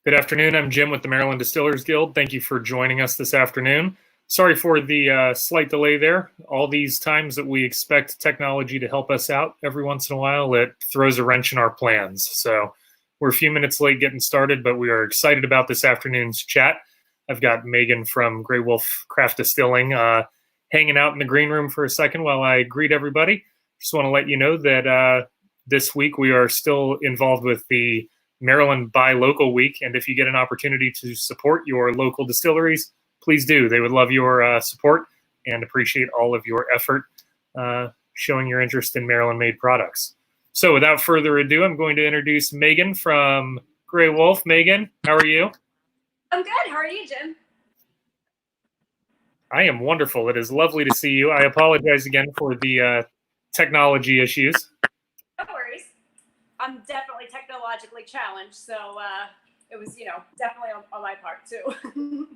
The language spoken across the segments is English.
Good afternoon. I'm Jim with the Maryland Distillers Guild. Thank you for joining us this afternoon. Sorry for the slight delay there. All these times that we expect technology to help us out, every once in a while it throws a wrench in our plans. So we're a few minutes late getting started, but we are excited about this afternoon's chat. I've got Megan from Gray Wolf Craft Distilling hanging out in the green room for a second while I greet everybody. Just want to let you know that this week we are still involved with the Maryland Buy Local Week, and if you get an opportunity to support your local distilleries, please do. They would love your support and appreciate all of your effort showing your interest in Maryland-made products. So without further ado, I'm going to introduce Megan from Gray Wolf. Megan, how are you? I'm good. How are you, Jim? I am wonderful. It is lovely to see you. I apologize again for the technology issues. No worries. I'm definitely technologically challenged, so it was, definitely on my part too.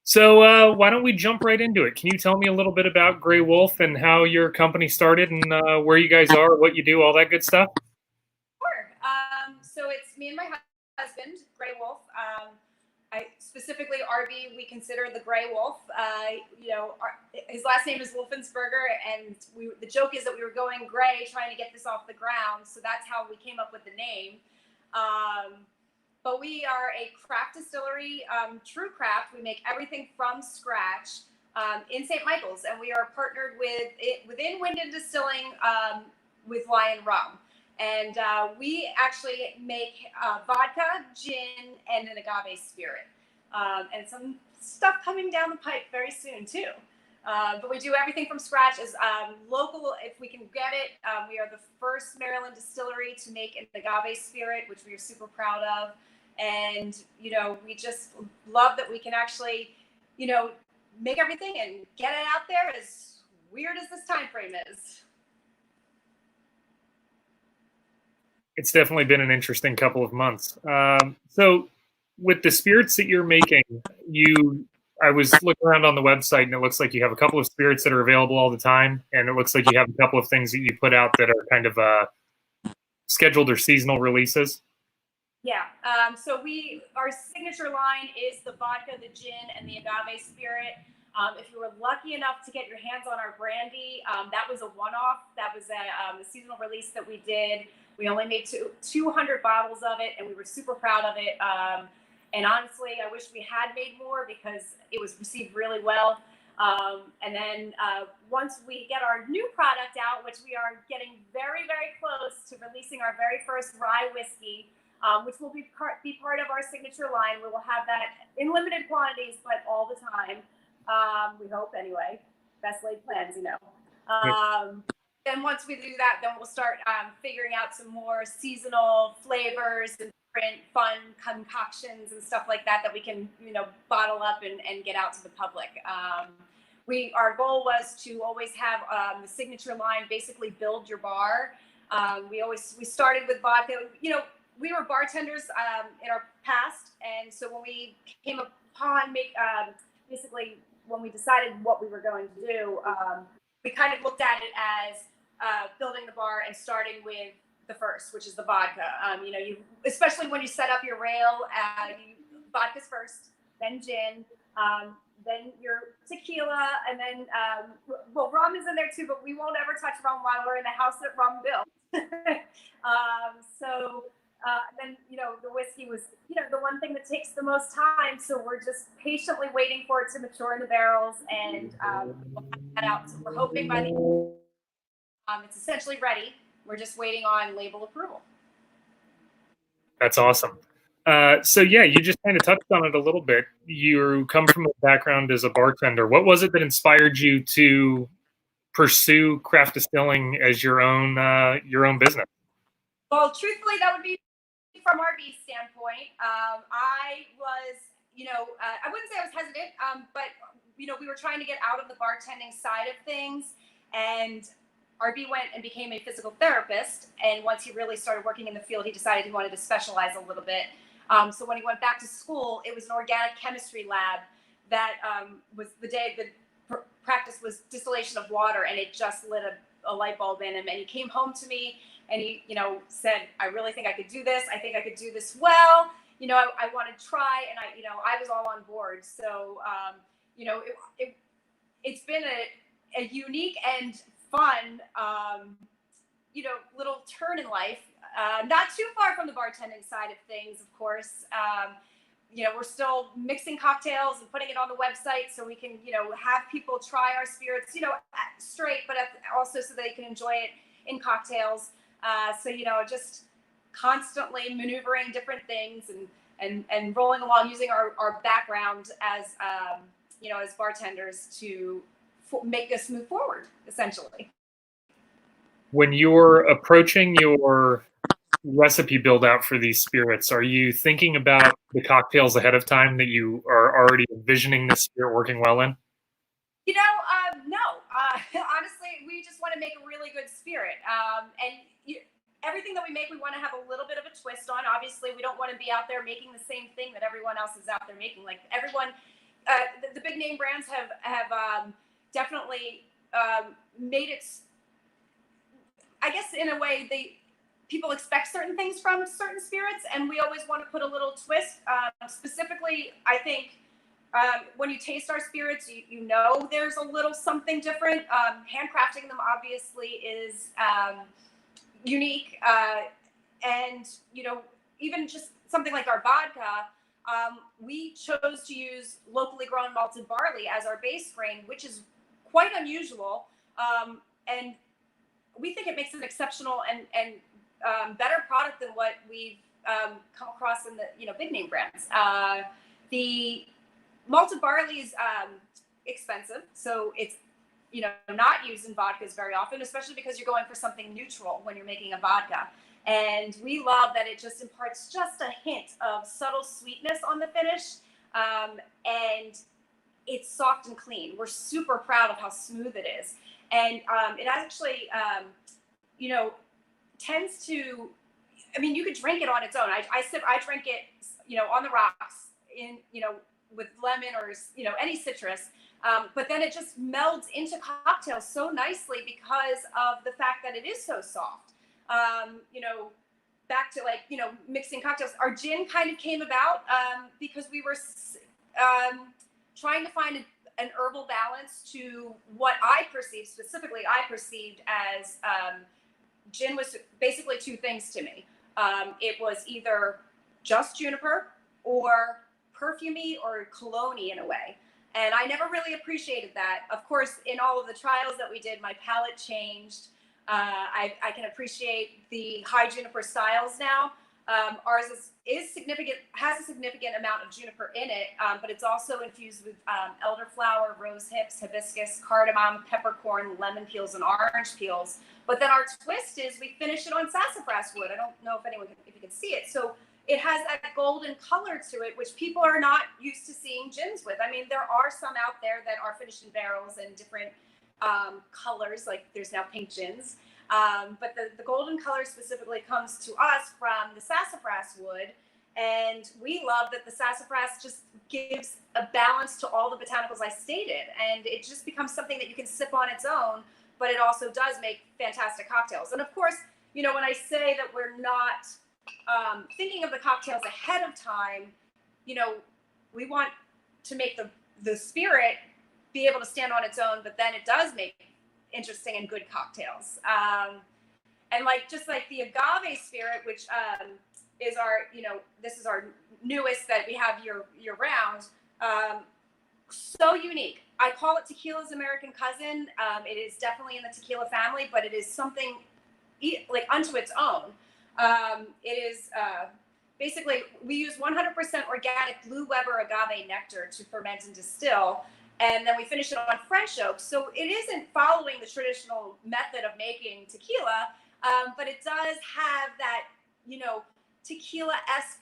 So why don't we jump right into it? Can you tell me a little bit about Gray Wolf and how your company started and where you guys are, what you do, all that good stuff? Sure. So it's me and my husband, Gray Wolf. Specifically RB, we consider the Gray Wolf. His last name is Wolfensberger, and the joke is that we were going gray trying to get this off the ground, so that's how we came up with the name. But we are a craft distillery, true craft. We make everything from scratch in St. Michael's, and we are partnered within Wyndham Distilling with Lion Rum. And we actually make vodka, gin, and an agave spirit. And some stuff coming down the pipe very soon, too. But we do everything from scratch as local, if we can get it. We are the first Maryland distillery to make an agave spirit, which we are super proud of. And, we just love that we can actually, make everything and get it out there as weird as this time frame is. It's definitely been an interesting couple of months. So with the spirits that you're making, I was looking around on the website and it looks like you have a couple of spirits that are available all the time. And it looks like you have a couple of things that you put out that are kind of scheduled or seasonal releases. Yeah. So our signature line is the vodka, the gin, and the agave spirit. If you were lucky enough to get your hands on our brandy, that was a one-off. That was a seasonal release that we did. We only made 200 bottles of it, and we were super proud of it. And honestly, I wish we had made more because it was received really well. And then once we get our new product out, which we are getting very, very close to releasing our very first rye whiskey, which will be part of our signature line. We will have that in limited quantities, but all the time. We hope anyway. Best laid plans, Then once we do that, then we'll start figuring out some more seasonal flavors and different fun concoctions and stuff like that we can, bottle up and get out to the public. Our goal was to always have the signature line basically build your bar. We started with vodka. We were bartenders in our past, and so when we came upon basically when we decided what we were going to do, we kind of looked at it as building the bar and starting with the first, which is the vodka. Especially when you set up your rail, vodka's first, then gin, then your tequila, and then rum is in there too, but we won't ever touch rum while we're in the house that rum built. Then the whiskey was the one thing that takes the most time, so we're just patiently waiting for it to mature in the barrels, and we'll have that out. So we're hoping by the it's essentially ready. We're just waiting on label approval. That's awesome. So yeah, you just kind of touched on it a little bit. You come from a background as a bartender. What was it that inspired you to pursue craft distilling as your own business? Well, truthfully, that would be from RB's standpoint. I was, I wouldn't say I was hesitant, but we were trying to get out of the bartending side of things, and RB went and became a physical therapist. And once he really started working in the field, he decided he wanted to specialize a little bit. So when he went back to school, it was an organic chemistry lab that was the day the practice was distillation of water, and it just lit a light bulb in him. And he came home to me and he, said, I really think I could do this. I think I could do this well. I want to try, and I was all on board. So, it's been a unique and fun, little turn in life. Not too far from the bartending side of things, of course. We're still mixing cocktails and putting it on the website so we can, have people try our spirits, straight, but also so they can enjoy it in cocktails. So, just constantly maneuvering different things and rolling along, using our background as, as bartenders to make this move forward, essentially. When you're approaching your recipe build out for these spirits, are you thinking about the cocktails ahead of time that you are already envisioning this spirit working well in? No. Honestly, we just want to make a really good spirit. Everything that we make, we want to have a little bit of a twist on. Obviously, we don't want to be out there making the same thing that everyone else is out there making. Like everyone, the big name brands have definitely made it. I guess in a way, people expect certain things from certain spirits, and we always want to put a little twist. Specifically, I think when you taste our spirits, there's a little something different. Handcrafting them obviously is unique, and even just something like our vodka, we chose to use locally grown malted barley as our base grain, which is quite unusual, and we think it makes an exceptional and better product than what we've come across in the big name brands. The malted barley is expensive, so it's not used in vodkas very often, especially because you're going for something neutral when you're making a vodka. And we love that it just imparts just a hint of subtle sweetness on the finish, and it's soft and clean. We're super proud of how smooth it is, and it actually tends to. I mean, you could drink it on its own. I drink it, on the rocks in, with lemon or, any citrus. But then it just melds into cocktails so nicely because of the fact that it is so soft. Back to mixing cocktails. Our gin kind of came about because we were trying to find an herbal balance to what I perceived as gin was basically two things to me. It was either just juniper or perfumey or cologne-y in a way. And I never really appreciated that. Of course, in all of the trials that we did, my palate changed. I can appreciate the high juniper styles now. Ours is significant, has a significant amount of juniper in it, but it's also infused with elderflower, rose hips, hibiscus, cardamom, peppercorn, lemon peels, and orange peels. But then our twist is we finish it on sassafras wood. I don't know if you can see it. So it has that golden color to it, which people are not used to seeing gins with. I mean, there are some out there that are finished in barrels and different colors, like there's now pink gins. But the golden color specifically comes to us from the sassafras wood. And we love that the sassafras just gives a balance to all the botanicals I stated. And it just becomes something that you can sip on its own, but it also does make fantastic cocktails. And of course, when I say that we're not thinking of the cocktails ahead of time, we want to make the spirit be able to stand on its own, but then it does make interesting and good cocktails. And just like the agave spirit, which is our, this is our newest that we have year round. So unique. I call it tequila's American cousin. It is definitely in the tequila family, but it is something unto its own. It is basically, we use 100% organic Blue Weber agave nectar to ferment and distill, and then we finish it on French oak. So it isn't following the traditional method of making tequila, but it does have that, tequila-esque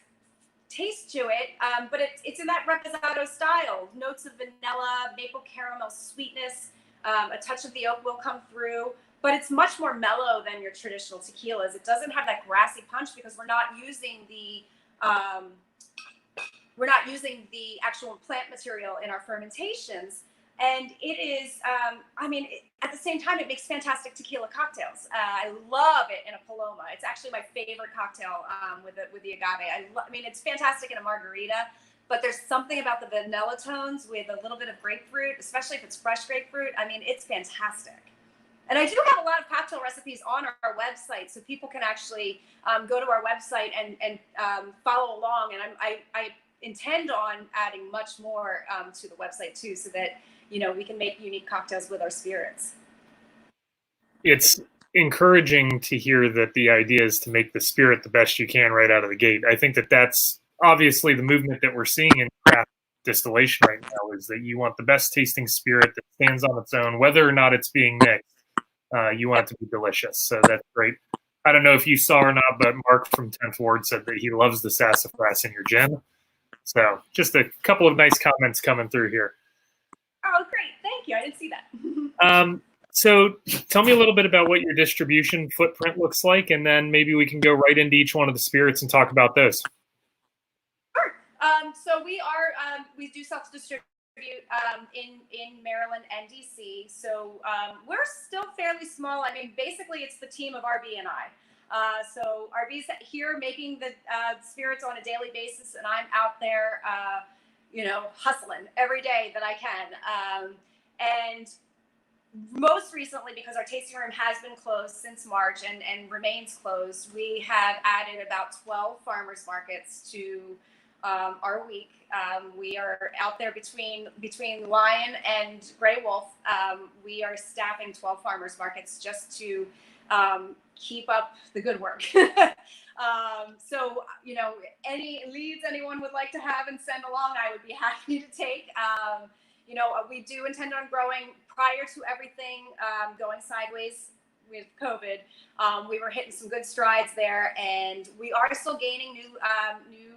taste to it, but it's in that reposado style. Notes of vanilla, maple caramel sweetness, a touch of the oak will come through, but it's much more mellow than your traditional tequilas. It doesn't have that grassy punch because we're not using the actual plant material in our fermentations. And it is, at the same time, it makes fantastic tequila cocktails. I love it in a Paloma. It's actually my favorite cocktail with the agave. It's fantastic in a margarita, but there's something about the vanilla tones with a little bit of grapefruit, especially if it's fresh grapefruit. It's fantastic. And I do have a lot of cocktail recipes on our website, so people can actually go to our website and follow along. And I intend on adding much more to the website too, so that we can make unique cocktails with our spirits. It's encouraging to hear that the idea is to make the spirit the best you can right out of the gate. I think that that's obviously the movement that we're seeing in craft distillation right now, is that you want the best tasting spirit that stands on its own, whether or not it's being mixed. You want it to be delicious. So that's great. I don't know if you saw or not, but Mark from 10th Ward said that he loves the sassafras in your gin. So just a couple of nice comments coming through here. Oh, great. Thank you. I didn't see that. So tell me a little bit about what your distribution footprint looks like, and then maybe we can go right into each one of the spirits and talk about those. Sure. So we do self-distribute in Maryland and DC. So we're still fairly small. Basically it's the team of RB and I. So RB's here making the spirits on a daily basis, and I'm out there, hustling every day that I can. And most recently, because our tasting room has been closed since March and remains closed, we have added about 12 farmers markets to our week. We are out there between Lion and Gray Wolf. We are staffing 12 farmers markets just to keep up the good work. So, any leads anyone would like to have and send along, I would be happy to take. We do intend on growing. Prior to everything going sideways with COVID, we were hitting some good strides there, and we are still gaining new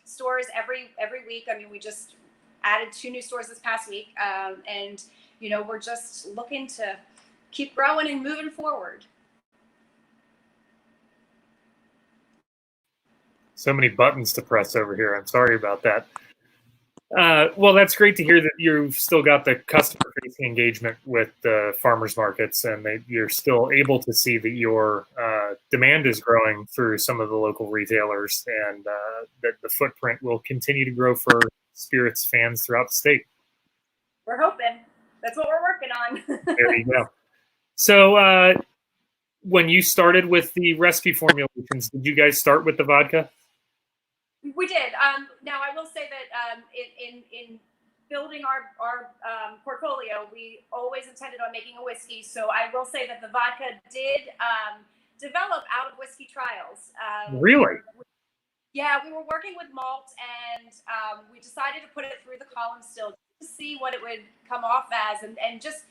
stores every week. We just added 2 new stores this past week, and we're just looking to keep growing and moving forward. So many buttons to press over here. I'm sorry about that. Well, that's great to hear that you've still got the customer-facing engagement with the farmers markets, and that you're still able to see that your demand is growing through some of the local retailers, and that the footprint will continue to grow for spirits fans throughout the state. We're hoping. That's what we're working on. There you go. So when you started with the recipe formulations, did you guys start with the vodka? We did. Now, I will say that in building our portfolio, we always intended on making a whiskey. So I will say that the vodka did develop out of whiskey trials. Really? Yeah, we were working with malt, and we decided to put it through the column still to see what it would come off as. And just,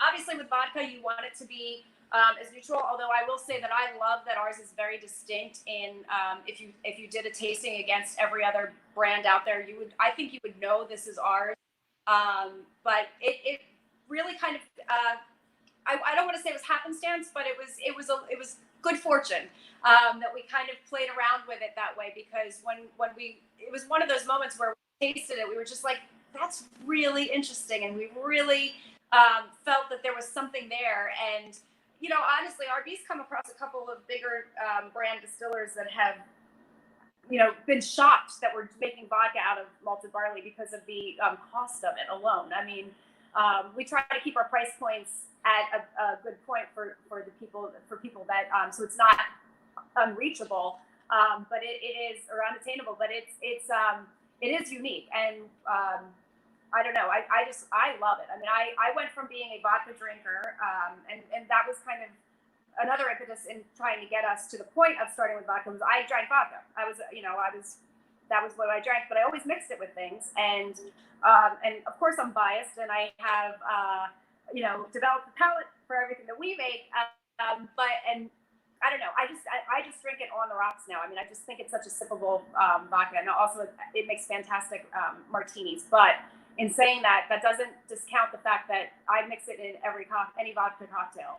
obviously with vodka, you want it to be as neutral, although I will say that I love that ours is very distinct in if you did a tasting against every other brand out there, I think you would know this is ours. But it really kind of I don't want to say it was happenstance, but it was good fortune that we kind of played around with it that way, because when it was one of those moments where we tasted it, we were just like, that's really interesting, and we really felt that there was something there. And honestly, RB's come across a couple of bigger brand distillers that have, been shocked that we're making vodka out of malted barley because of the cost of it alone. We try to keep our price points at a good point for people that so it's not unreachable, but it is, or unattainable, but it is unique. And I don't know. I love it. I went from being a vodka drinker, and that was kind of another impetus in trying to get us to the point of starting with vodka. Was I drank vodka. That was what I drank, but I always mixed it with things. And of course I'm biased, and I have, developed a palate for everything that we make. But I don't know. I just drink it on the rocks now. I just think it's such a sippable vodka, and also it makes fantastic martinis. But in saying that, that doesn't discount the fact that I mix it in any vodka cocktail.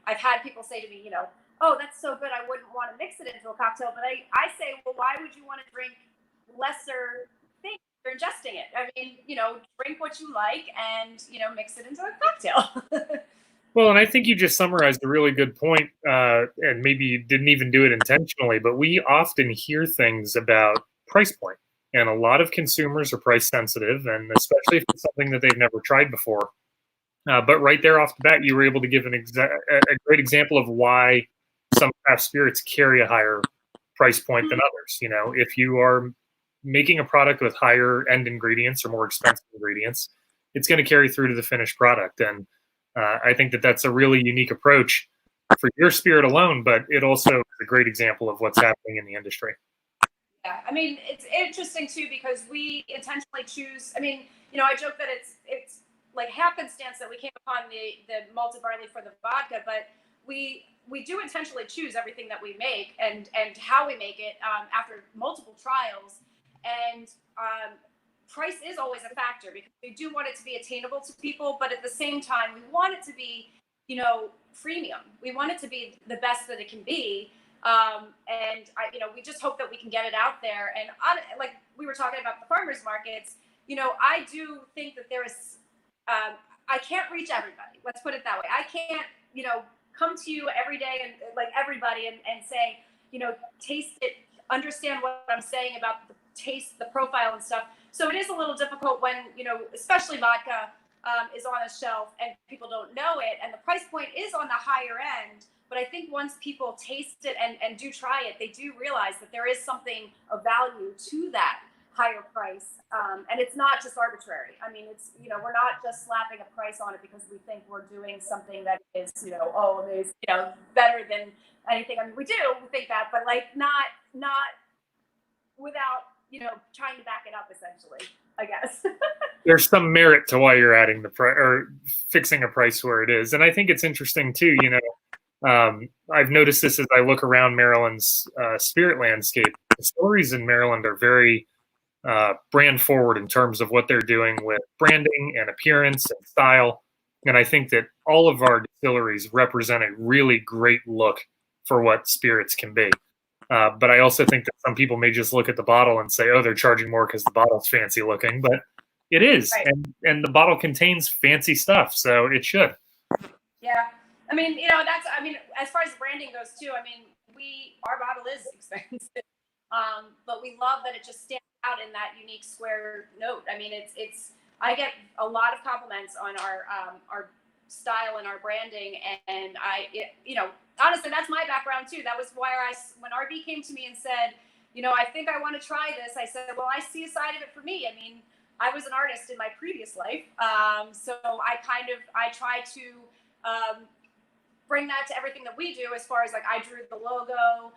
I've had people say to me, oh, that's so good, I wouldn't want to mix it into a cocktail. But I say, well, why would you want to drink lesser things you're ingesting it. I mean, drink what you like and, mix it into a cocktail. Well, and I think you just summarized a really good point, and maybe you didn't even do it intentionally, but we often hear things about price point, and a lot of consumers are price sensitive, and especially if it's something that they've never tried before. But right there off the bat, you were able to give a great example of why some craft spirits carry a higher price point than others. If you are making a product with higher end ingredients or more expensive ingredients, it's going to carry through to the finished product. And I think that that's a really unique approach for your spirit alone, but it also is a great example of what's happening in the industry. Yeah, I mean, it's interesting too because we intentionally choose. I mean, I joke that it's like happenstance that we came upon the malted barley for the vodka, but we do intentionally choose everything that we make and how we make it after multiple trials. And price is always a factor because we do want it to be attainable to people, but at the same time, we want it to be, freemium. We want it to be the best that it can be. We just hope that we can get it out there. And like we were talking about the farmers markets, I do think that there is, I can't reach everybody. Let's put it that way. I can't, come to you every day and like everybody and say, taste it, understand what I'm saying about the taste, the profile and stuff. So it is a little difficult when, especially vodka is on a shelf and people don't know it. And the price point is on the higher end. But I think once people taste it and do try it, they do realize that there is something of value to that higher price. And it's not just arbitrary. I mean, it's, we're not just slapping a price on it because we think we're doing something that is, amazing, better than anything. I mean, we think that, but like not without, trying to back it up essentially, I guess. There's some merit to why you're adding the price or fixing a price where it is. And I think it's interesting too, I've noticed this as I look around Maryland's spirit landscape. Distilleries in Maryland are very brand forward in terms of what they're doing with branding and appearance and style. And I think that all of our distilleries represent a really great look for what spirits can be. But I also think that some people may just look at the bottle and say, oh, they're charging more because the bottle's fancy looking. But it is. Right. And the bottle contains fancy stuff. So it should. Yeah. I mean, as far as branding goes too, I mean, our bottle is expensive, but we love that it just stands out in that unique square note. I mean, I get a lot of compliments on our style and our branding, and honestly, that's my background too. That was why when RB came to me and said, I think I want to try this, I said, well, I see a side of it for me. I mean, I was an artist in my previous life, so I try to bring that to everything that we do as far as like I drew the logo.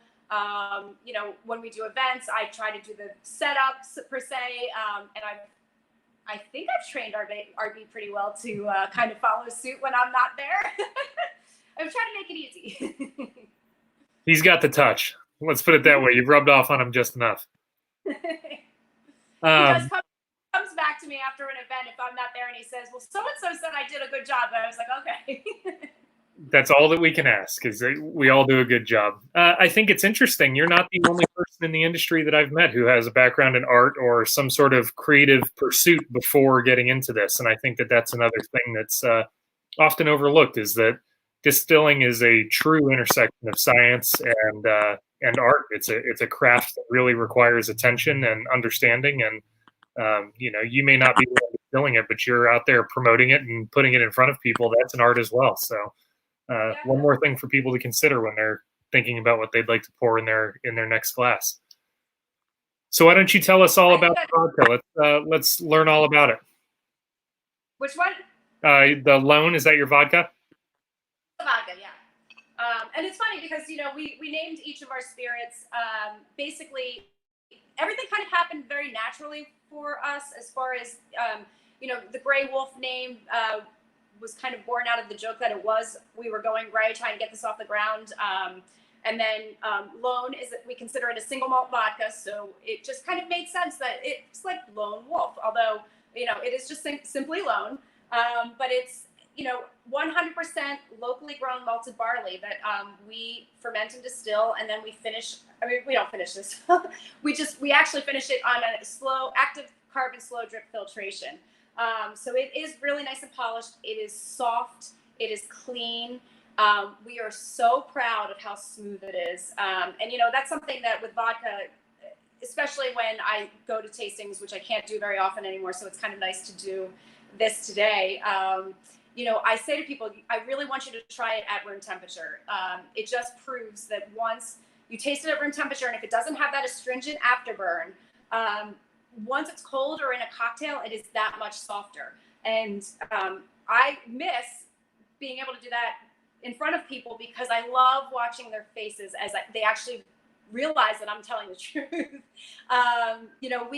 When we do events, I try to do the setups per se. And I think I've trained RB pretty well to kind of follow suit when I'm not there. I'm trying to make it easy. He's got the touch. Let's put it that way. You've rubbed off on him just enough. He comes back to me after an event if I'm not there and he says, well, so-and-so said I did a good job. And I was like, okay. That's all that we can ask, is that we all do a good job. I think it's interesting. You're not the only person in the industry that I've met who has a background in art or some sort of creative pursuit before getting into this. And I think that that's another thing that's often overlooked, is that distilling is a true intersection of science and art. It's a craft that really requires attention and understanding. And you may not be distilling it, but you're out there promoting it and putting it in front of people. That's an art as well. So. One more thing for people to consider when they're thinking about what they'd like to pour in their next glass. So why don't you tell us all about the vodka? Let's learn all about it. Which one? The Lone, is that your vodka? The vodka, yeah. And it's funny because we named each of our spirits. Basically, everything kind of happened very naturally for us as far as the Gray Wolf name. Was kind of born out of the joke that we were going gray, trying to get this off the ground. And then Lone we consider it a single malt vodka. So it just kind of made sense that it's like Lone Wolf, although, it is just simply Lone. But it's, 100% locally grown malted barley that we ferment and distill. And then we finish, we don't finish this. we actually finish it on a slow, active carbon slow drip filtration. So it is really nice and polished. It is soft. It is clean. We are so proud of how smooth it is. And, you know, that's something that with vodka, especially when I go to tastings, which I can't do very often anymore, so it's kind of nice to do this today. You know, I say to people, I really want you to try it at room temperature. It just proves that once you taste it at room temperature, and if it doesn't have that astringent afterburn, once it's cold or in a cocktail, it is that much softer. And I miss being able to do that in front of people because I love watching their faces as they actually realize that I'm telling the truth. You know,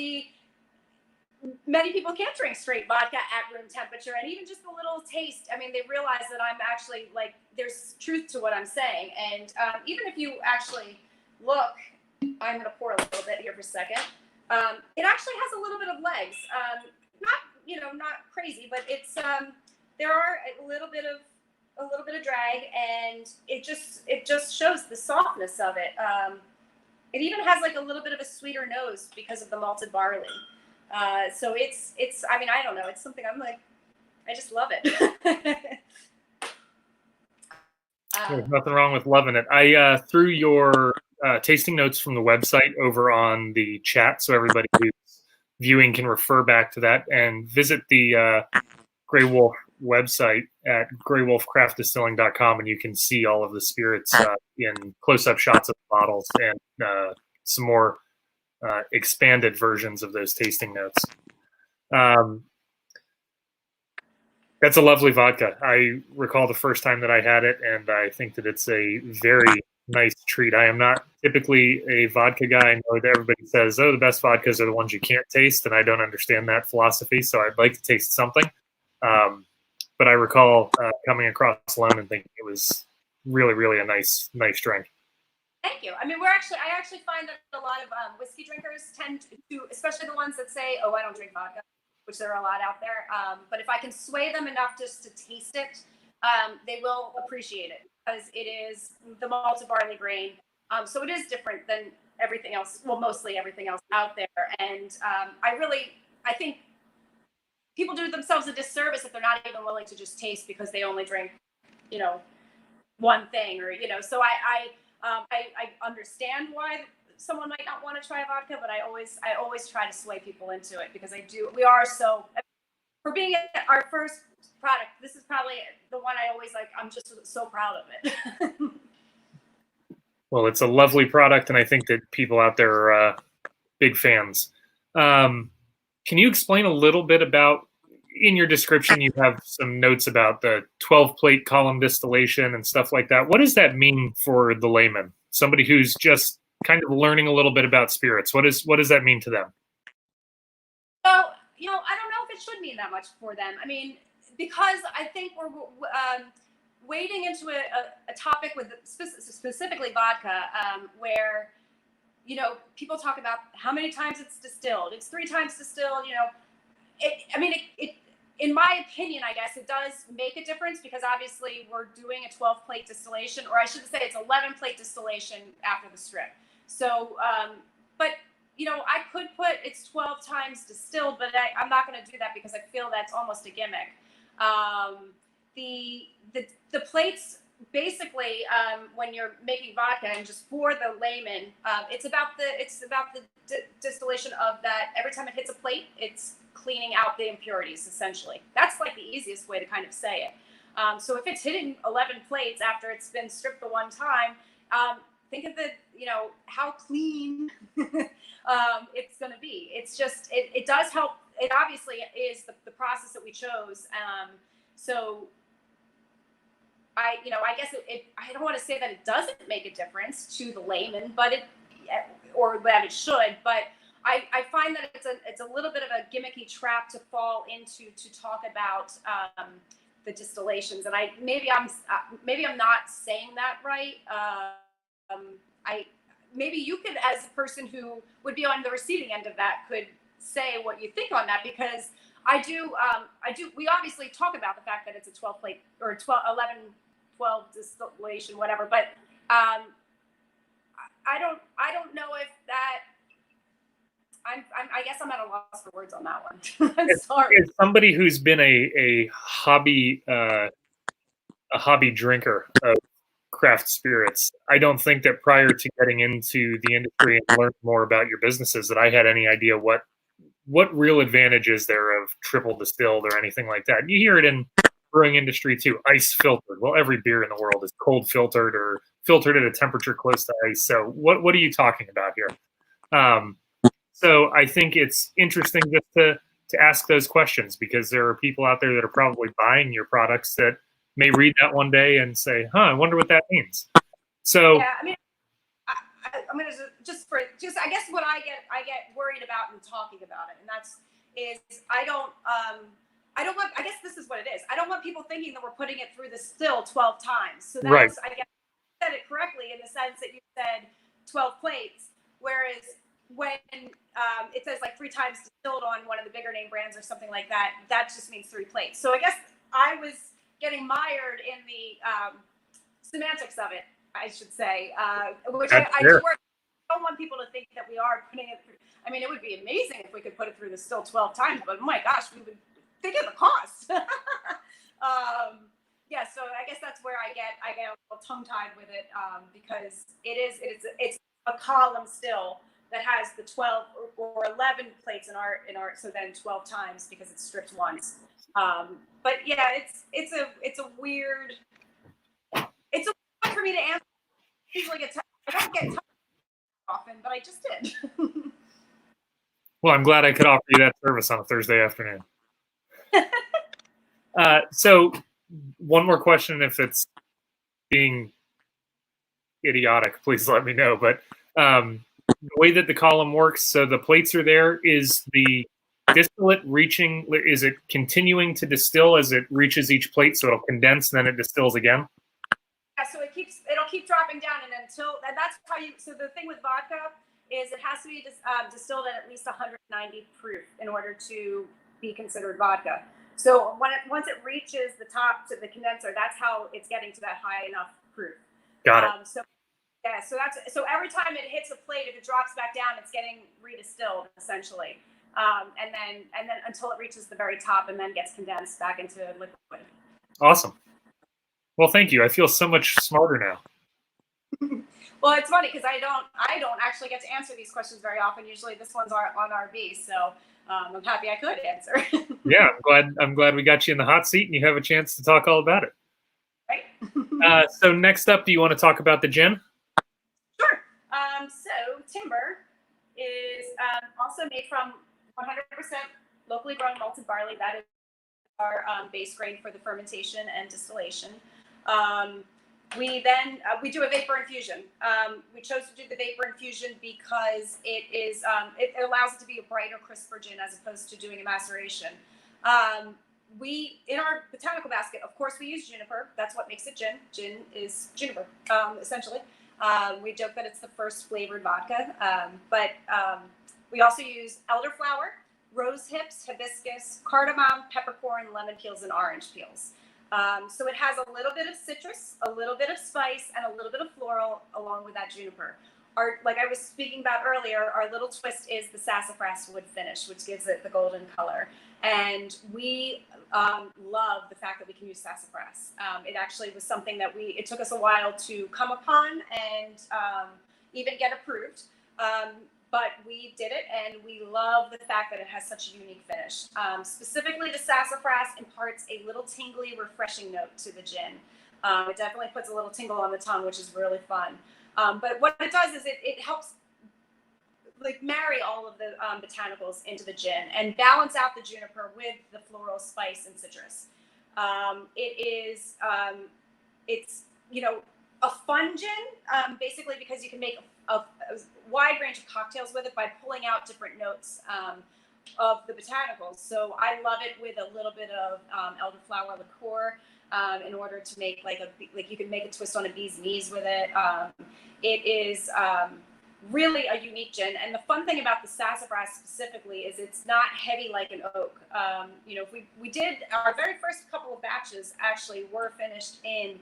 many people can't drink straight vodka at room temperature, and even just a little taste, I mean, they realize that I'm actually, like, there's truth to what I'm saying. And even if you actually look, I'm going to pour a little bit here for a second. It actually has a little bit of legs. Not, you know, not crazy, but it's there are a little bit of drag, and it just shows the softness of it. It even has like a little bit of a sweeter nose because of the malted barley. So it's I mean, I don't know, it's something I'm like, I just love it. There's nothing wrong with loving it. I threw your tasting notes from the website over on the chat, so everybody who's viewing can refer back to that and visit the Gray Wolf website at graywolfcraftdistilling.com, and you can see all of the spirits in close-up shots of the bottles and some more expanded versions of those tasting notes. That's a lovely vodka. I recall the first time that I had it, and I think that it's a very nice treat. I am not typically a vodka guy. I know that everybody says, oh, the best vodkas are the ones you can't taste, and I don't understand that philosophy, so I'd like to taste something. But I recall coming across Alone and thinking it was really, really a nice drink. Thank you. I mean, I actually find that a lot of whiskey drinkers tend to, especially the ones that say, oh, I don't drink vodka, which there are a lot out there. But if I can sway them enough just to taste it, they will appreciate it because it is the malted barley grain. So it is different than everything else, well, mostly everything else out there. And I think people do themselves a disservice if they're not even willing to just taste because they only drink, you know, one thing, or, you know, so I understand why someone might not want to try vodka, but I always try to sway people into it because we are so, for being our first product, this is probably the one I always like. I'm just so proud of it. Well, it's a lovely product, and I think that people out there are big fans. Can you explain a little bit about, in your description, you have some notes about the 12-plate column distillation and stuff like that. What does that mean for the layman, somebody who's just kind of learning a little bit about spirits? What does that mean to them? So, you know, I don't know if it should mean that much for them. I mean, because I think we're wading into a topic with specifically vodka, where, you know, people talk about how many times it's distilled. It's 3 times distilled, you know. It in my opinion, I guess it does make a difference because obviously we're doing a 12-plate distillation, or I should say it's 11-plate distillation after the strip. So, but, you know, I could put it's 12 times distilled, but I'm not going to do that because I feel that's almost a gimmick. The plates, basically, when you're making vodka, and just for the layman, it's about the distillation of that. Every time it hits a plate, it's cleaning out the impurities, essentially. That's like the easiest way to kind of say it. So if it's hitting 11 plates after it's been stripped the one time, think of the, you know, how clean it's going to be. It's just, it does help. It obviously is the process that we chose. So I guess I don't want to say that it doesn't make a difference to the layman, but or that it should, but I find that it's a little bit of a gimmicky trap to fall into to talk about the distillations, and maybe I'm not saying that right. Maybe you could, as a person who would be on the receiving end of that, could say what you think on that, because I do. We obviously talk about the fact that it's a 12-plate or 12 distillation, whatever, but I don't know if that. I guess I'm at a loss for words on that one. I'm sorry. As somebody who's been a hobby drinker of craft spirits, I don't think that prior to getting into the industry and learning more about your businesses that I had any idea what real advantage is there of triple distilled or anything like that. You hear it in brewing industry too, ice filtered. Well, every beer in the world is cold filtered or filtered at a temperature close to ice. So what are you talking about here? So I think it's interesting just to ask those questions, because there are people out there that are probably buying your products that may read that one day and say, I wonder what that means. So yeah, I mean, I'm gonna just I guess what I get worried about in talking about it, and I don't want, I guess this is what it is. I don't want people thinking that we're putting it through the still 12 times. So that's, right. I guess you said it correctly in the sense that you said 12 plates, whereas when it says like 3 times distilled on one of the bigger name brands or something like that, that just means 3 plates. So I guess I was getting mired in the semantics of it, I should say, which I do work. I don't want people to think that we are putting it through. I mean, it would be amazing if we could put it through the still 12 times, but oh my gosh, we would think of the cost. Yeah, so I guess that's where I get a little tongue-tied with it, because it's a column still that has the 12 or 11 plates in our so then 12 times because it's stripped once. But yeah, it's a weird one for me to answer. Usually I don't get often, but I just did. Well, I'm glad I could offer you that service on a Thursday afternoon. So one more question, if it's being idiotic, please let me know. But the way that the column works, so the plates are there, is the distillate is it continuing to distill as it reaches each plate, so it'll condense and then it distills again? Yeah, so it'll keep dropping down, and that's how so the thing with vodka is it has to be distilled at least 190 proof in order to be considered vodka. So once it reaches the top to the condenser, that's how it's getting to that high enough proof. Got it. So every time it hits a plate, if it drops back down, it's getting redistilled essentially, and then until it reaches the very top and then gets condensed back into liquid. Awesome. Well, thank you. I feel so much smarter now. Well, it's funny because I don't actually get to answer these questions very often. Usually, this one's on RB, so I'm happy I could answer. Yeah, I'm glad we got you in the hot seat and you have a chance to talk all about it. Right. So next up, do you want to talk about the gin? Sure. So Timber is also made from 100% locally grown malted barley. That is our base grain for the fermentation and distillation. We do a vapor infusion. We chose to do the vapor infusion because it allows it to be a brighter, crisper gin as opposed to doing a maceration. In our botanical basket, of course, we use juniper. That's what makes it gin. Gin is juniper, essentially. We joke that it's the first flavored vodka, but we also use elderflower, rose hips, hibiscus, cardamom, peppercorn, lemon peels, and orange peels. So it has a little bit of citrus, a little bit of spice, and a little bit of floral along with that juniper. Like I was speaking about earlier, our little twist is the sassafras wood finish, which gives it the golden color. And we love the fact that we can use sassafras. It actually was something that it took us a while to come upon and even get approved. But we did it, and we love the fact that it has such a unique finish. Specifically, the sassafras imparts a little tingly, refreshing note to the gin. It definitely puts a little tingle on the tongue, which is really fun. But what it does is it helps marry all of the botanicals into the gin and balance out the juniper with the floral spice and citrus. It's a fun gin, basically because you can make a wide range of cocktails with it by pulling out different notes of the botanicals. So I love it with a little bit of elderflower liqueur in order to make you can make a twist on a bee's knees with it. It is really a unique gin, and the fun thing about the sassafras specifically is it's not heavy like an oak. We did our very first couple of batches actually were finished in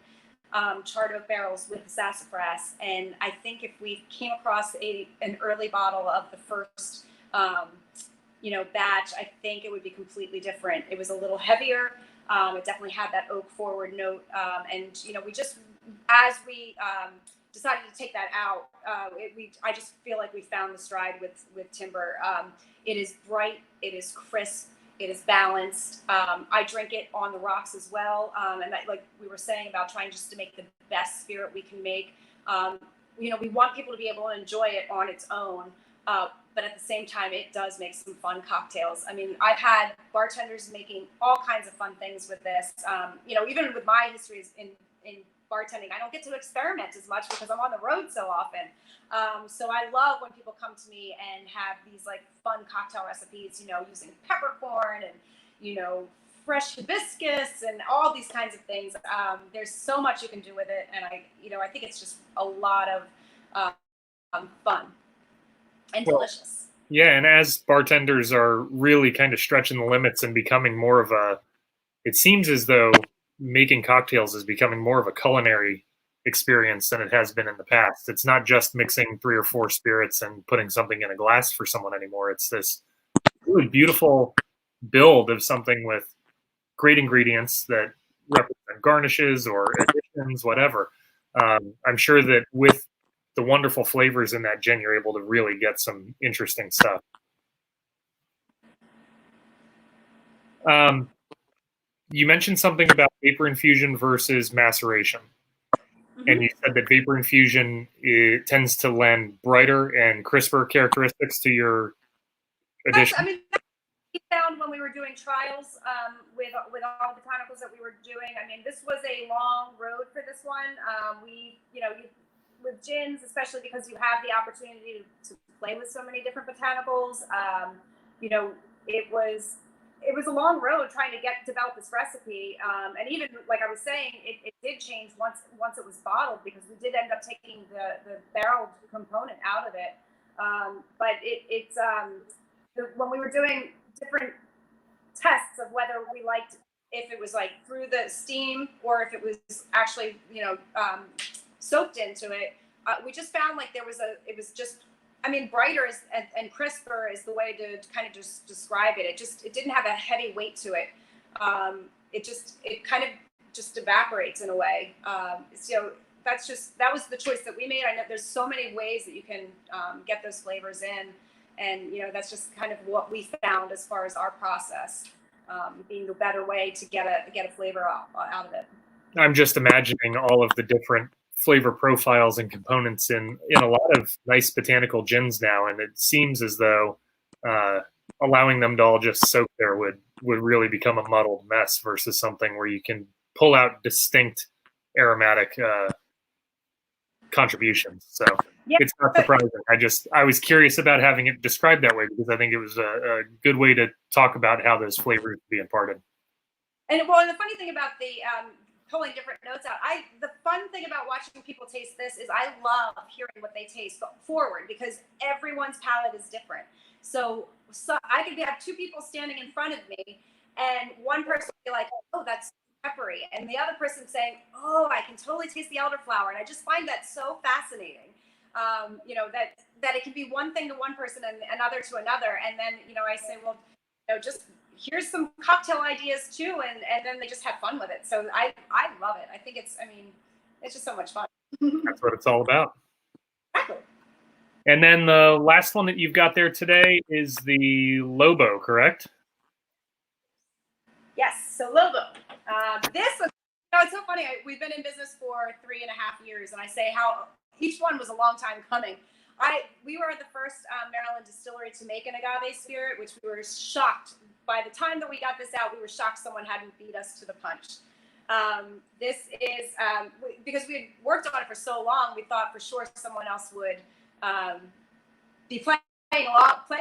charred oak barrels with the sassafras, and I think if we came across an early bottle of the first batch, I think it would be completely different. It was a little heavier. It definitely had that oak forward note. We just, as we decided to take that out, I just feel like we found the stride with timber. It is bright, it is crisp, it is balanced. I drink it on the rocks as well. And that, like we were saying about trying just to make the best spirit we can make. We want people to be able to enjoy it on its own. But at the same time, it does make some fun cocktails. I mean, I've had bartenders making all kinds of fun things with this. Even with my histories in bartending, I don't get to experiment as much because I'm on the road so often. So I love when people come to me and have these like fun cocktail recipes, using peppercorn and, fresh hibiscus and all these kinds of things. There's so much you can do with it. And I think it's just a lot of fun. And delicious. Yeah, and as bartenders are really kind of stretching the limits and becoming more of it seems as though making cocktails is becoming more of a culinary experience than it has been in the past. It's not just mixing 3 or 4 spirits and putting something in a glass for someone anymore. It's this really beautiful build of something with great ingredients that represent garnishes or additions, whatever. I'm sure that with the wonderful flavors in that gin, you're able to really get some interesting stuff. You mentioned something about vapor infusion versus maceration. Mm-hmm. And you said that vapor infusion tends to lend brighter and crisper characteristics to your addition. That's we found when we were doing trials with all the botanicals that we were doing. I mean, this was a long road for this one. With gins, especially because you have the opportunity to play with so many different botanicals, it was a long road trying to develop this recipe. And even like I was saying, it did change once it was bottled, because we did end up taking the barreled component out of it. When we were doing different tests of whether we liked, if it was like through the steam or if it was actually, soaked into it, we just found like brighter and crisper is the way to kind of just describe it. It didn't have a heavy weight to it. It kind of just evaporates in a way. So that was the choice that we made. I know there's so many ways that you can get those flavors in, and that's just kind of what we found as far as our process being the better way to get a flavor out of it. I'm just imagining all of the different flavor profiles and components in a lot of nice botanical gins now, and it seems as though allowing them to all just soak there would really become a muddled mess versus something where you can pull out distinct aromatic contributions. So yeah, it's not surprising. I was curious about having it described that way, because I think it was a good way to talk about how those flavors be imparted. And the funny thing about the pulling different notes out, the fun thing about watching people taste this is I love hearing what they taste forward, because everyone's palate is different. So I could have 2 people standing in front of me, and one person will be like, oh, that's peppery, and the other person saying, oh, I can totally taste the elderflower. And I just find that so fascinating, that it can be one thing to one person and another to another. And then, I say, well, just here's some cocktail ideas too, and then they just have fun with it. So I love it. I think it's just so much fun. That's what it's all about. Exactly. And then the last one that you've got there today is the Lobo, correct? Yes. So Lobo. This was, it's so funny. We've been in business for 3.5 years, and I say how each one was a long time coming. We were the first Maryland distillery to make an agave spirit, which we were shocked. By the time that we got this out, we were shocked someone hadn't beat us to the punch. This is because we had worked on it for so long, we thought for sure someone else would be playing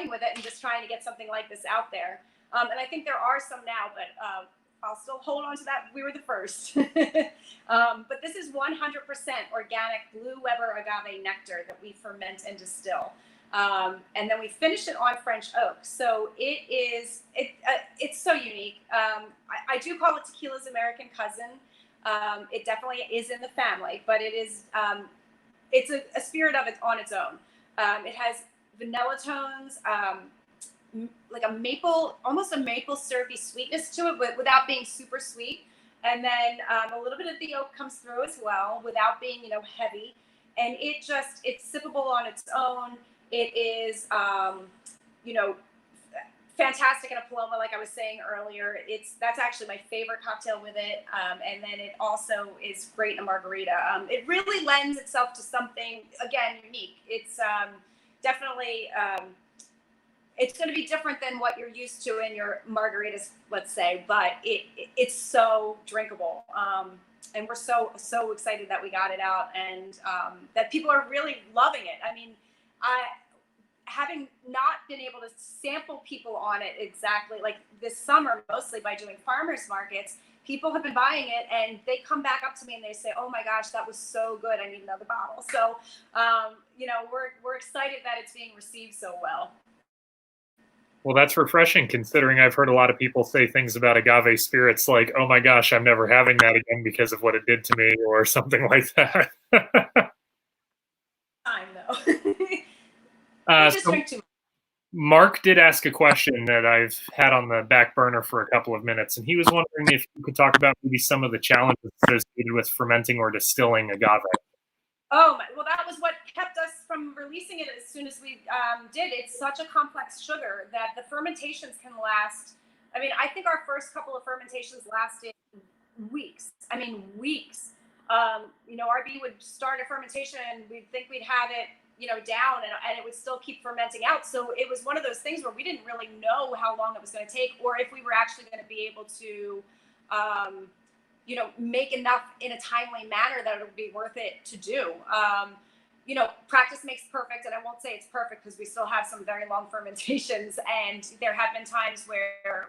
with it and just trying to get something like this out there. And I think there are some now, but I'll still hold on to that. We were the first. But this is 100% organic Blue Weber agave nectar that we ferment and distill. And then we finish it on French oak. So it's so unique. I do call it tequila's American cousin. It definitely is in the family, but it's a spirit of it on its own. It has vanilla tones, like a maple, almost a maple syrupy sweetness to it, but without being super sweet. And then a little bit of the oak comes through as well, without being, heavy. And it's sippable on its own. It is, you know, fantastic in a Paloma, like I was saying earlier. That's actually my favorite cocktail with it. And then it also is great in a margarita. It really lends itself to something, again, unique. It's definitely, it's going to be different than what you're used to in your margaritas, let's say, but it's so drinkable. And we're so excited that we got it out, and that people are really loving it. I mean, having not been able to sample people on it exactly, like this summer, mostly by doing farmers markets, people have been buying it and they come back up to me and they say, oh my gosh, that was so good, I need another bottle. So, we're excited that it's being received so well. Well, that's refreshing, considering I've heard a lot of people say things about agave spirits like, oh my gosh, I'm never having that again because of what it did to me, or something like that. Time though. Just So drink too much. Mark did ask a question that I've had on the back burner for a couple of minutes, and he was wondering if you could talk about maybe some of the challenges associated with fermenting or distilling agave. Oh, well, that was what kept us from releasing it as soon as we did. It's such a complex sugar that the fermentations can last. I mean, I think our first couple of fermentations lasted weeks. I mean, weeks. RB would start a fermentation and we'd think we'd have it, down, and it would still keep fermenting out. So it was one of those things where we didn't really know how long it was going to take, or if we were actually going to be able to, make enough in a timely manner that it would be worth it to do. Practice makes perfect, and I won't say it's perfect because we still have some very long fermentations, and there have been times where,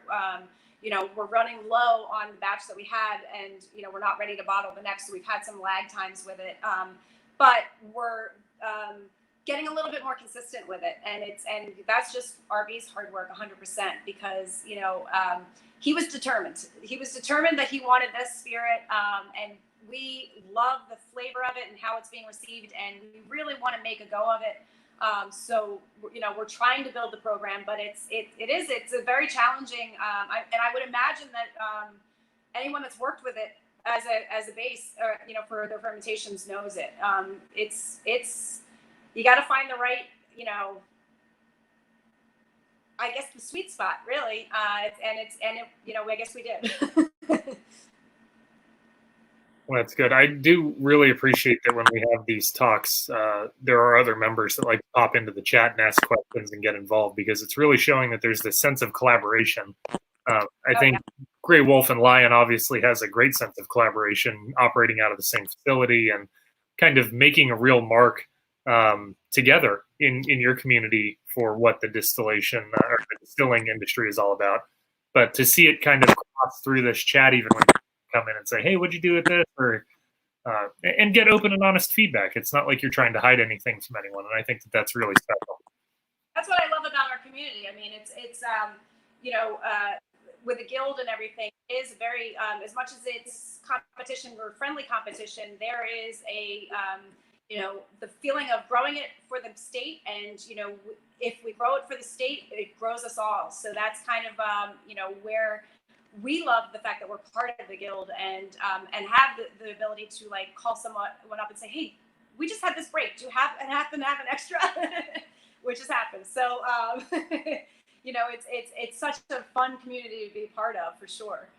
we're running low on the batch that we had, and, we're not ready to bottle the next, so we've had some lag times with it. But we're getting a little bit more consistent with it, and that's just RB's hard work 100%, because, he was determined. He was determined that he wanted this spirit, and we love the flavor of it and how it's being received, and we really want to make a go of it. So, we're trying to build the program, but it's a very challenging, and I would imagine that anyone that's worked with it as a base, or, for their fermentations knows it. It's you got to find the right, I guess, the sweet spot, really. I guess we did. Well, that's good. I do really appreciate that when we have these talks, there are other members that like to pop into the chat and ask questions and get involved, because it's really showing that there's this sense of collaboration. I think Gray Wolf and Lion obviously has a great sense of collaboration, operating out of the same facility and kind of making a real mark together in your community for what the distillation or the distilling industry is all about. But to see it kind of cross through this chat, even when you come in and say, hey, what'd you do with this? Or and get open and honest feedback. It's not like you're trying to hide anything from anyone. And I think that that's really special. That's what I love about our community. I mean, it's with the guild and everything, is very, as much as it's competition or friendly competition, there is a, the feeling of growing it for the state. And, if we grow it for the state, it grows us all. So that's kind of, where we love the fact that we're part of the guild, and have the ability to like call someone up and say, hey, we just had this break. Do you happen to have an extra? Which has happened. So, it's such a fun community to be a part of, for sure.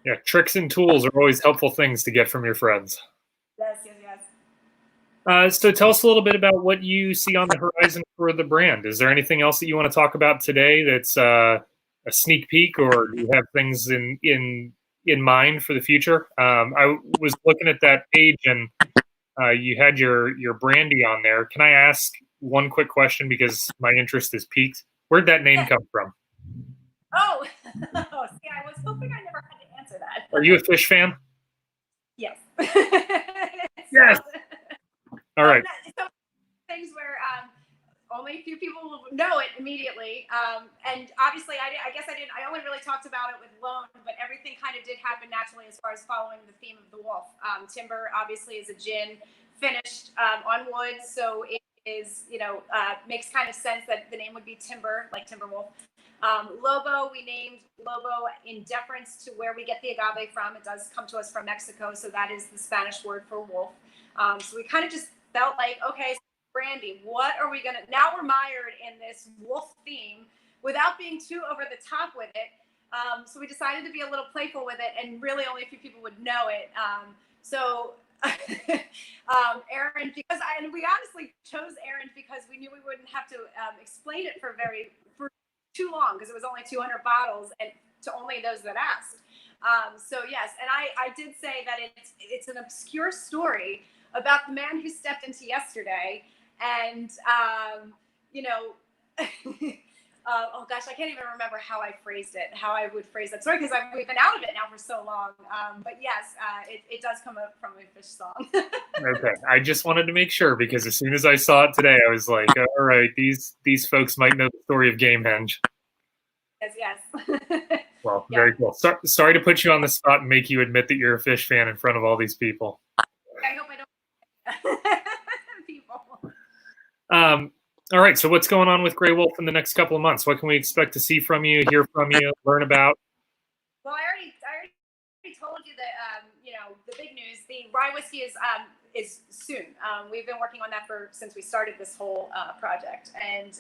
Yeah, tricks and tools are always helpful things to get from your friends. Yes. So tell us a little bit about what you see on the horizon for the brand. Is there anything else that you want to talk about today that's a sneak peek, or do you have things in mind for the future? I was looking at that page, and you had your brandy on there. Can I ask one quick question, because my interest is piqued? Where'd that name come from? Oh, see, I was hoping I never had to answer that. Are you a fish fan? Yes. Yes. All right. So things where only a few people will know it immediately, and obviously, I only really talked about it with Lone, but everything kind of did happen naturally as far as following the theme of the wolf. Timber obviously is a gin finished on wood, so it is, makes kind of sense that the name would be Timber, like Timber Wolf. Lobo, we named Lobo in deference to where we get the agave from. It does come to us from Mexico, so that is the Spanish word for wolf. So we kind of just felt like, okay, brandy, what are we gonna, now we're mired in this wolf theme without being too over the top with it. So we decided to be a little playful with it, and really only a few people would know it. Aaron, and we honestly chose Aaron because we knew we wouldn't have to explain it for too long, because it was only 200 bottles and to only those that asked. So yes, and I did say that it's an obscure story about the man who stepped into yesterday, and oh gosh, I can't even remember how I would phrase that story, because we've been out of it now for so long. But yes, it does come up from a fish song. Okay, I just wanted to make sure, because as soon as I saw it today, I was like, all right, these folks might know the story of Gamehenge. Yes. Well, yeah. Very cool. Sorry to put you on the spot and make you admit that you're a fish fan in front of all these people. I hope I don't. People. All right, so what's going on with Gray Wolf in the next couple of months? What can we expect to see from you, hear from you, learn about? Well, I already told you that the big news. The rye whiskey is soon. We've been working on that since we started this whole project, and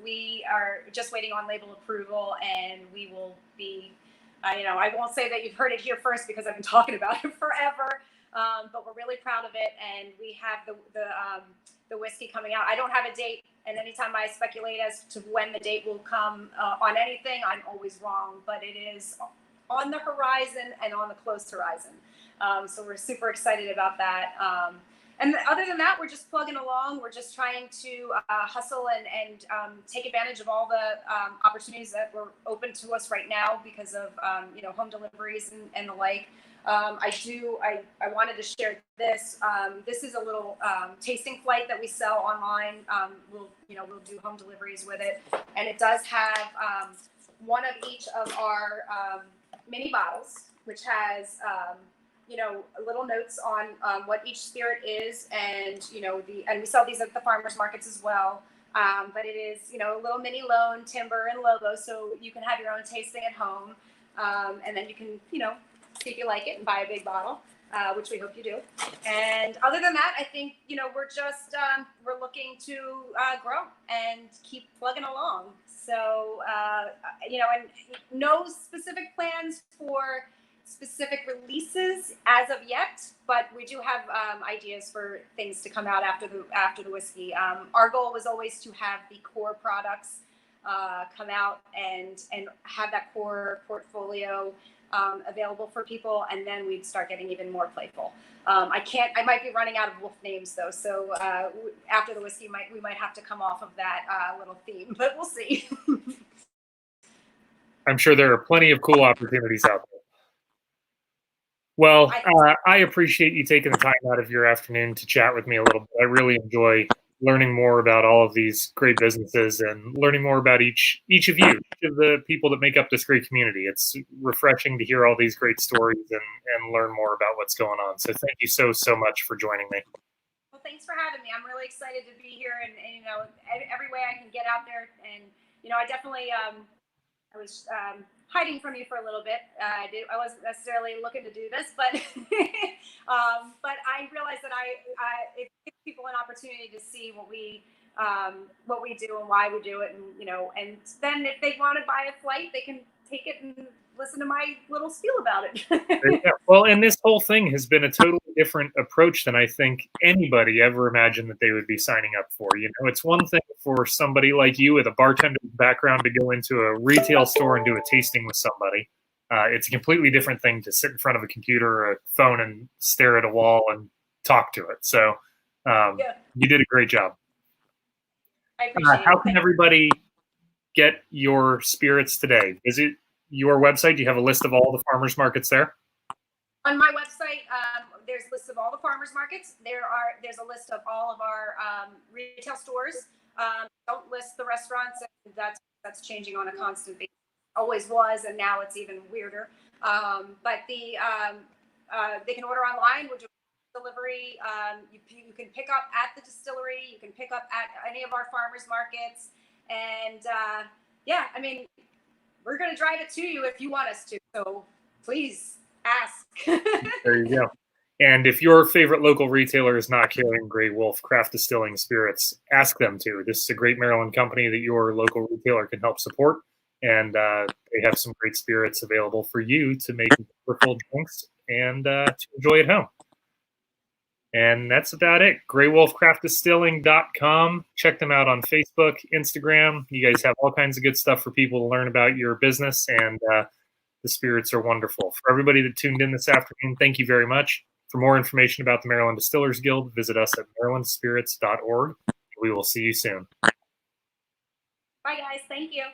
we are just waiting on label approval, and we will be. I won't say that you've heard it here first, because I've been talking about it forever. But we're really proud of it, and we have the whiskey coming out. I don't have a date, and anytime I speculate as to when the date will come on anything, I'm always wrong. But it is on the horizon and on the close horizon. So we're super excited about that. And other than that, we're just plugging along. We're just trying to hustle and take advantage of all the opportunities that were open to us right now because of home deliveries and the like. I wanted to share this. This is a little tasting flight that we sell online. We'll do home deliveries with it, and it does have one of each of our mini bottles, which has little notes on what each spirit is, and and we sell these at the farmers markets as well. But it is a little mini loan, timber, and logo, so you can have your own tasting at home, and then you can see if you like it and buy a big bottle, which we hope you do. And other than that, I think we're just we're looking to grow and keep plugging along. So and no specific plans for specific releases as of yet, but we do have ideas for things to come out after the whiskey. Our goal was always to have the core products come out and have that core portfolio available for people, and then we'd start getting even more playful. I might be running out of wolf names though, so after the whiskey we might have to come off of that little theme, but we'll see. I'm sure there are plenty of cool opportunities out there. Well, I appreciate you taking the time out of your afternoon to chat with me a little bit. I really enjoy learning more about all of these great businesses and learning more about each of you, each of the people that make up this great community. It's refreshing to hear all these great stories and learn more about what's going on. So thank you so much for joining me. Well, thanks for having me. I'm really excited to be here, and every way I can get out there. And I definitely I was hiding from you for a little bit. I wasn't necessarily looking to do this, but but I realized that it gives people an opportunity to see what we do and why we do it, and then if they want to buy a flight, they can take it and listen to my little spiel about it. Yeah. Well, and this whole thing has been a totally different approach than I think anybody ever imagined that they would be signing up for. It's one thing for somebody like you with a bartender background to go into a retail store and do a tasting with somebody. It's a completely different thing to sit in front of a computer or a phone and stare at a wall and talk to it. So You did a great job. I appreciate it. How can everybody get your spirits today? Visit your website. Do you have a list of all the farmers markets there? On my website, there's a list of all the farmers markets. There's a list of all of our retail stores. Don't list the restaurants. That's changing on a constant basis. Always was, and now it's even weirder. But they can order online. We're doing delivery. You can pick up at the distillery. You can pick up at any of our farmers markets. And we're going to drive it to you if you want us to. So please ask. There you go. And if your favorite local retailer is not carrying Gray Wolf Craft Distilling spirits, ask them to. This is a great Maryland company that your local retailer can help support. And they have some great spirits available for you to make wonderful drinks and to enjoy at home. And that's about it. GrayWolfCraftDistilling.com. Check them out on Facebook, Instagram. You guys have all kinds of good stuff for people to learn about your business, and the spirits are wonderful. For everybody that tuned in this afternoon, thank you very much. For more information about the Maryland Distillers Guild, visit us at marylandspirits.org. We will see you soon. Bye, guys. Thank you.